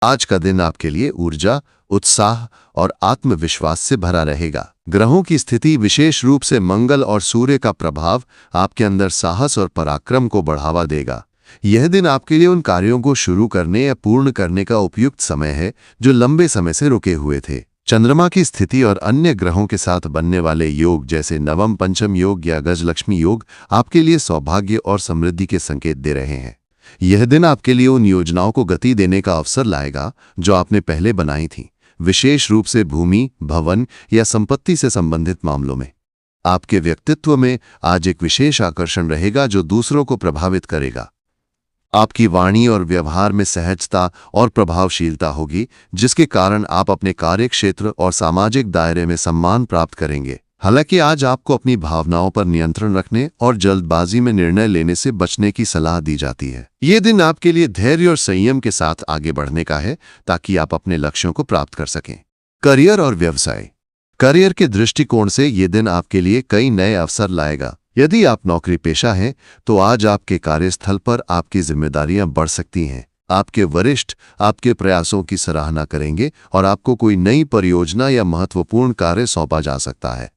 आज का दिन आपके लिए ऊर्जा, उत्साह और आत्मविश्वास से भरा रहेगा। ग्रहों की स्थिति, विशेष रूप से मंगल और सूर्य का प्रभाव, आपके अंदर साहस और पराक्रम को बढ़ावा देगा। यह दिन आपके लिए उन कार्यों को शुरू करने या पूर्ण करने का उपयुक्त समय है जो लंबे समय से रुके हुए थे। चंद्रमा की स्थिति और अन्य ग्रहों के साथ बनने वाले योग जैसे नवम पंचम योग या गजलक्ष्मी योग आपके लिए सौभाग्य और समृद्धि के संकेत दे रहे हैं। यह दिन आपके लिए उन योजनाओं को गति देने का अवसर लाएगा जो आपने पहले बनाई थीं, विशेष रूप से भूमि, भवन या संपत्ति से संबंधित मामलों में। आपके व्यक्तित्व में आज एक विशेष आकर्षण रहेगा जो दूसरों को प्रभावित करेगा। आपकी वाणी और व्यवहार में सहजता और प्रभावशीलता होगी, जिसके कारण आप अपने कार्यक्षेत्र और सामाजिक दायरे में सम्मान प्राप्त करेंगे। हालांकि आज आपको अपनी भावनाओं पर नियंत्रण रखने और जल्दबाजी में निर्णय लेने से बचने की सलाह दी जाती है। ये दिन आपके लिए धैर्य और संयम के साथ आगे बढ़ने का है ताकि आप अपने लक्ष्यों को प्राप्त कर सकें। करियर और व्यवसाय। करियर के दृष्टिकोण से ये दिन आपके लिए कई नए अवसर लाएगा। यदि आप नौकरी पेशा हैं तो आज आपके कार्यस्थल पर आपकी जिम्मेदारियां बढ़ सकती हैं। आपके वरिष्ठ आपके प्रयासों की सराहना करेंगे और आपको कोई नई परियोजना या महत्वपूर्ण कार्य सौंपा जा सकता है।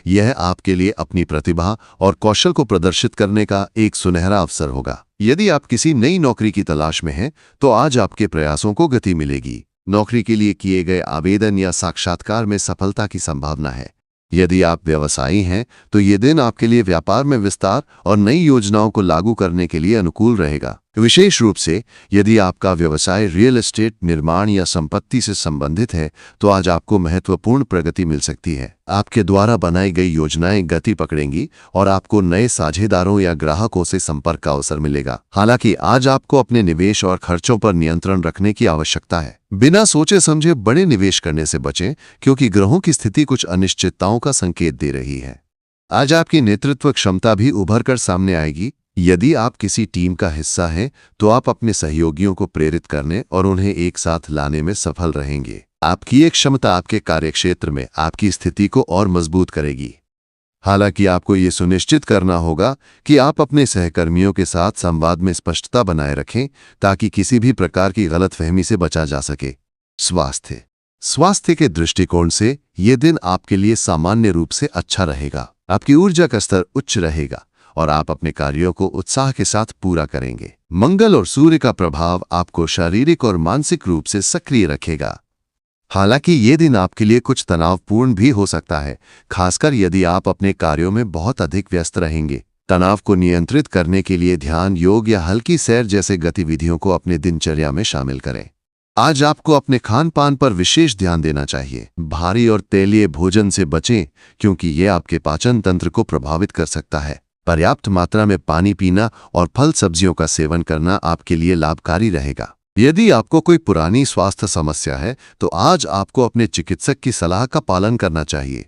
यह आपके लिए अपनी प्रतिभा और कौशल को प्रदर्शित करने का एक सुनहरा अवसर होगा। यदि आप किसी नई नौकरी की तलाश में हैं तो आज आपके प्रयासों को गति मिलेगी। नौकरी के लिए किए गए आवेदन या साक्षात्कार में सफलता की संभावना है। यदि आप व्यवसायी हैं तो ये दिन आपके लिए व्यापार में विस्तार और नई योजनाओं को लागू करने के लिए अनुकूल रहेगा। विशेष रूप से यदि आपका व्यवसाय रियल एस्टेट, निर्माण या संपत्ति से संबंधित है तो आज आपको महत्वपूर्ण प्रगति मिल सकती है। आपके द्वारा बनाई गई योजनाएं गति पकड़ेंगी और आपको नए साझेदारों या ग्राहकों से संपर्क का अवसर मिलेगा। हालांकि आज आपको अपने निवेश और खर्चों पर नियंत्रण रखने की आवश्यकता है। बिना सोचे समझे बड़े निवेश करने से बचें, क्योंकि ग्रहों की स्थिति कुछ अनिश्चितताओं का संकेत दे रही है। आज आपकी नेतृत्व क्षमता भी उभर कर सामने आएगी। यदि आप किसी टीम का हिस्सा हैं तो आप अपने सहयोगियों को प्रेरित करने और उन्हें एक साथ लाने में सफल रहेंगे। आपकी एक क्षमता आपके कार्यक्षेत्र में आपकी स्थिति को और मजबूत करेगी। हालांकि आपको ये सुनिश्चित करना होगा कि आप अपने सहकर्मियों के साथ संवाद में स्पष्टता बनाए रखें ताकि किसी भी प्रकार की गलतफहमी से बचा जा सके। स्वास्थ्य के दृष्टिकोण से ये दिन आपके लिए सामान्य रूप से अच्छा रहेगा। आपकी ऊर्जा का स्तर उच्च रहेगा और आप अपने कार्यों को उत्साह के साथ पूरा करेंगे। मंगल और सूर्य का प्रभाव आपको शारीरिक और मानसिक रूप से सक्रिय रखेगा। हालांकि ये दिन आपके लिए कुछ तनावपूर्ण भी हो सकता है, खासकर यदि आप अपने कार्यों में बहुत अधिक व्यस्त रहेंगे। तनाव को नियंत्रित करने के लिए ध्यान, योग या हल्की सैर जैसे गतिविधियों को अपने दिनचर्या में शामिल करें। आज आपको अपने खान पान पर विशेष ध्यान देना चाहिए। भारी और तेलीय भोजन से बचें क्योंकि ये आपके पाचन तंत्र को प्रभावित कर सकता है। पर्याप्त मात्रा में पानी पीना और फल सब्जियों का सेवन करना आपके लिए लाभकारी रहेगा। यदि आपको कोई पुरानी स्वास्थ्य समस्या है तो आज आपको अपने चिकित्सक की सलाह का पालन करना चाहिए।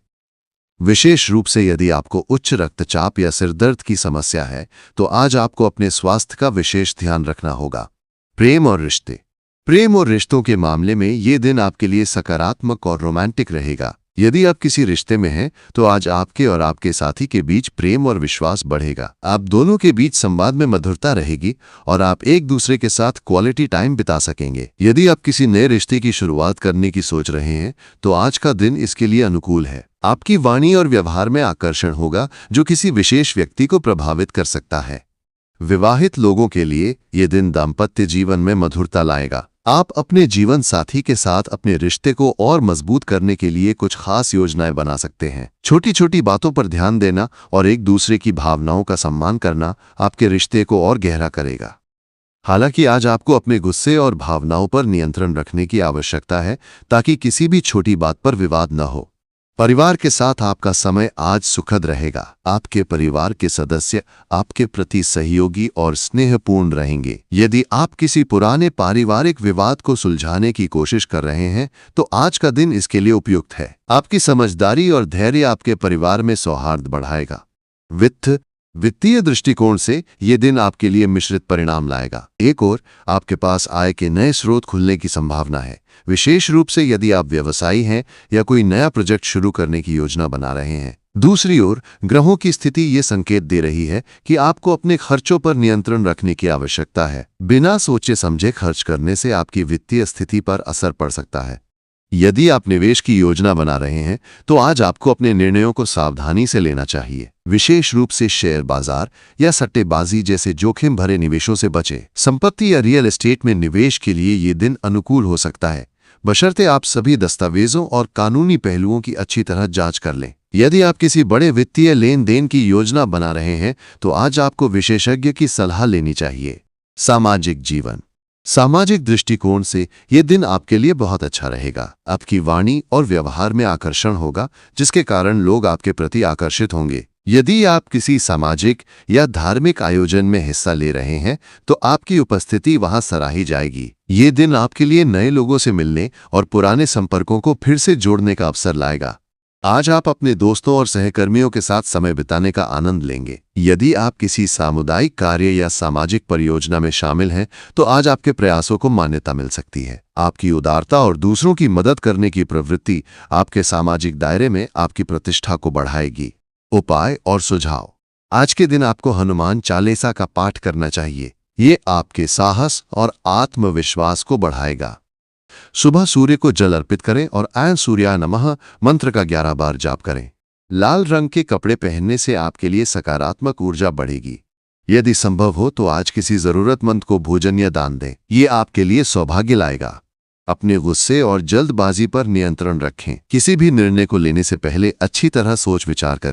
विशेष रूप से यदि आपको उच्च रक्तचाप या सिरदर्द की समस्या है तो आज आपको अपने स्वास्थ्य का विशेष ध्यान रखना होगा। प्रेम और रिश्तों के मामले में ये दिन आपके लिए सकारात्मक और रोमांटिक रहेगा। यदि आप किसी रिश्ते में हैं तो आज आपके और आपके साथी के बीच प्रेम और विश्वास बढ़ेगा। आप दोनों के बीच संवाद में मधुरता रहेगी और आप एक दूसरे के साथ क्वालिटी टाइम बिता सकेंगे। यदि आप किसी नए रिश्ते की शुरुआत करने की सोच रहे हैं तो आज का दिन इसके लिए अनुकूल है। आपकी वाणी और व्यवहार में आकर्षण होगा जो किसी विशेष व्यक्ति को प्रभावित कर सकता है। विवाहित लोगों के लिए ये दिन दाम्पत्य जीवन में मधुरता लाएगा। आप अपने जीवन साथी के साथ अपने रिश्ते को और मजबूत करने के लिए कुछ खास योजनाएं बना सकते हैं। छोटी छोटी बातों पर ध्यान देना और एक दूसरे की भावनाओं का सम्मान करना आपके रिश्ते को और गहरा करेगा। हालांकि आज आपको अपने गुस्से और भावनाओं पर नियंत्रण रखने की आवश्यकता है ताकि किसी भी छोटी बात पर विवाद न हो। परिवार के साथ आपका समय आज सुखद रहेगा। आपके परिवार के सदस्य आपके प्रति सहयोगी और स्नेहपूर्ण रहेंगे। यदि आप किसी पुराने पारिवारिक विवाद को सुलझाने की कोशिश कर रहे हैं तो आज का दिन इसके लिए उपयुक्त है। आपकी समझदारी और धैर्य आपके परिवार में सौहार्द बढ़ाएगा। वित्तीय दृष्टिकोण से ये दिन आपके लिए मिश्रित परिणाम लाएगा। एक ओर आपके पास आय के नए स्रोत खुलने की संभावना है, विशेष रूप से यदि आप व्यवसायी हैं या कोई नया प्रोजेक्ट शुरू करने की योजना बना रहे हैं। दूसरी ओर ग्रहों की स्थिति ये संकेत दे रही है कि आपको अपने खर्चों पर नियंत्रण रखने की आवश्यकता है। बिना सोचे समझे खर्च करने से आपकी वित्तीय स्थिति पर असर पड़ सकता है। यदि आप निवेश की योजना बना रहे हैं तो आज आपको अपने निर्णयों को सावधानी से लेना चाहिए। विशेष रूप से शेयर बाजार या सट्टेबाजी जैसे जोखिम भरे निवेशों से बचें। संपत्ति या रियल एस्टेट में निवेश के लिए ये दिन अनुकूल हो सकता है, बशर्ते आप सभी दस्तावेजों और कानूनी पहलुओं की अच्छी तरह जांच कर लें। यदि आप किसी बड़े वित्तीय लेन देन की योजना बना रहे हैं तो आज आपको विशेषज्ञ की सलाह लेनी चाहिए। सामाजिक जीवन। सामाजिक दृष्टिकोण से यह दिन आपके लिए बहुत अच्छा रहेगा। आपकी वाणी और व्यवहार में आकर्षण होगा, जिसके कारण लोग आपके प्रति आकर्षित होंगे। यदि आप किसी सामाजिक या धार्मिक आयोजन में हिस्सा ले रहे हैं तो आपकी उपस्थिति वहां सराही जाएगी। ये दिन आपके लिए नए लोगों से मिलने और पुराने संपर्कों को फिर से जोड़ने का अवसर लाएगा। आज आप अपने दोस्तों और सहकर्मियों के साथ समय बिताने का आनंद लेंगे। यदि आप किसी सामुदायिक कार्य या सामाजिक परियोजना में शामिल हैं तो आज आपके प्रयासों को मान्यता मिल सकती है। आपकी उदारता और दूसरों की मदद करने की प्रवृत्ति आपके सामाजिक दायरे में आपकी प्रतिष्ठा को बढ़ाएगी। उपाय और सुझाव। आज के दिन आपको हनुमान चालीसा का पाठ करना चाहिए। ये आपके साहस और आत्मविश्वास को बढ़ाएगा। सुबह सूर्य को जल अर्पित करें और ऐं सूर्याय नमः मंत्र का 11 बार जाप करें। लाल रंग के कपड़े पहनने से आपके लिए सकारात्मक ऊर्जा बढ़ेगी। यदि संभव हो तो आज किसी जरूरतमंद को भोजन या दान दें। ये आपके लिए सौभाग्य लाएगा। अपने गुस्से और जल्दबाजी पर नियंत्रण रखें। किसी भी निर्णय को लेने से पहले अच्छी तरह सोच विचार करें।